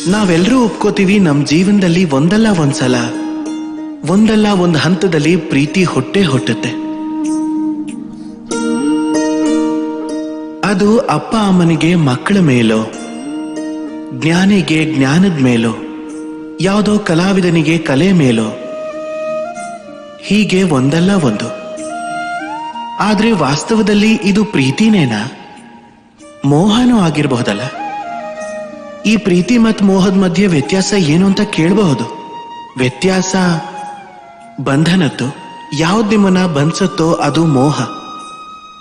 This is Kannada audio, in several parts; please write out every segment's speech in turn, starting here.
ನಾವೆಲ್ಲರೂ ಒಪ್ಕೋತೀವಿ, ನಮ್ ಜೀವನದಲ್ಲಿ ಒಂದಲ್ಲ ಒಂದ್ ಹಂತದಲ್ಲಿ ಪ್ರೀತಿ ಹುಟ್ಟುತ್ತೆ. ಅದು ಅಪ್ಪ ಅಮ್ಮನಿಗೆ ಮಕ್ಕಳ ಮೇಲೋ, ಜ್ಞಾನಿಗೆ ಜ್ಞಾನದ ಮೇಲೋ, ಯಾವುದೋ ಕಲಾವಿದನಿಗೆ ಕಲೆ ಮೇಲೋ, ಹೀಗೆ ಒಂದಲ್ಲ ಒಂದು. ಆದ್ರೆ ವಾಸ್ತವದಲ್ಲಿ ಇದು ಪ್ರೀತಿನೇನಾ? ಮೋಹನೂ ಆಗಿರಬಹುದಲ್ಲ? ಈ ಪ್ರೀತಿ ಮತ್ತು ಮೋಹದ ಮಧ್ಯೆ ವ್ಯತ್ಯಾಸ ಏನು ಅಂತ ಕೇಳಬಹುದು. ವ್ಯತ್ಯಾಸ ಬಂಧನದ್ದು. ಯಾವ್ದು ನಿಮ್ಮನ್ನ ಬಂಧಿಸುತ್ತೋ ಅದು ಮೋಹ,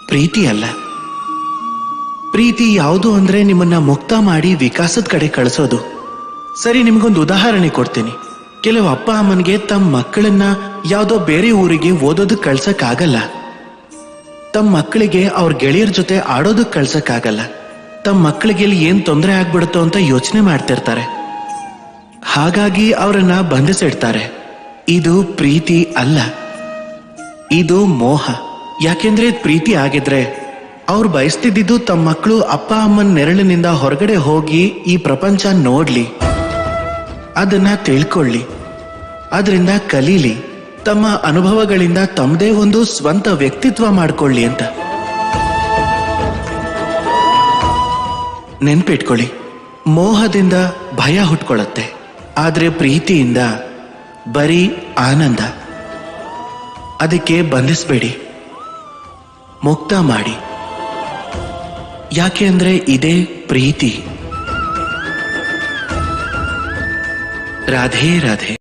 ಪ್ರೀತಿ ಅಲ್ಲ. ಪ್ರೀತಿ ಯಾವುದು ಅಂದ್ರೆ ನಿಮ್ಮನ್ನ ಮುಕ್ತ ಮಾಡಿ ವಿಕಾಸದ ಕಡೆ ಕಳಿಸೋದು. ಸರಿ, ನಿಮ್ಗೊಂದು ಉದಾಹರಣೆ ಕೊಡ್ತೀನಿ. ಕೆಲವು ಅಪ್ಪ ಅಮ್ಮನಿಗೆ ತಮ್ಮ ಮಕ್ಕಳನ್ನ ಯಾವುದೋ ಬೇರೆ ಊರಿಗೆ ಓದೋದಕ್ಕೆ ಕಳ್ಸಕ್ಕಾಗಲ್ಲ. ತಮ್ಮ ಮಕ್ಕಳಿಗೆ ಅವ್ರ ಗೆಳೆಯರ ಜೊತೆ ಆಡೋದಕ್ಕೆ ಕಳ್ಸಕ್ಕಾಗಲ್ಲ. ತಮ್ಮ ಮಕ್ಕಳಿಗೆ ಇಲ್ಲಿ ಏನ್ ತೊಂದರೆ ಆಗ್ಬಿಡುತ್ತೋ ಅಂತ ಯೋಚನೆ ಮಾಡ್ತಿರ್ತಾರೆ. ಹಾಗಾಗಿ ಅವರನ್ನ ಬಂಧಿಸಿಡ್ತಾರೆ. ಇದು ಪ್ರೀತಿ ಅಲ್ಲ, ಇದು ಮೋಹ. ಯಾಕೆಂದ್ರೆ ಪ್ರೀತಿ ಆಗಿದ್ರೆ ಅವ್ರು ಬಯಸ್ತಿದ್ದು ತಮ್ಮ ಮಕ್ಕಳು ಅಪ್ಪ ಅಮ್ಮನ ನೆರಳಿನಿಂದ ಹೊರಗಡೆ ಹೋಗಿ ಈ ಪ್ರಪಂಚ ನೋಡ್ಲಿ, ಅದನ್ನ ತಿಳ್ಕೊಳ್ಳಿ, ಅದರಿಂದ ಕಲೀಲಿ, ತಮ್ಮ ಅನುಭವಗಳಿಂದ ತಮ್ಮದೇ ಒಂದು ಸ್ವಂತ ವ್ಯಕ್ತಿತ್ವ ಮಾಡ್ಕೊಳ್ಳಿ ಅಂತ. ನೆನ್ಪಿಟ್ಕೊಳ್ಳಿ, ಮೋಹದಿಂದ ಭಯ ಹುಟ್ಕೊಳ್ಳುತ್ತೆ, ಆದ್ರೆ ಪ್ರೀತಿಯಿಂದ ಬರೀ ಆನಂದ. ಅದಕ್ಕೆ ಬಂಧಿಸ್ಬೇಡಿ, ಮುಕ್ತ ಮಾಡಿ. ಯಾಕೆ ಅಂದ್ರೆ ಇದೇ ಪ್ರೀತಿ. ರಾಧೇ ರಾಧೇ.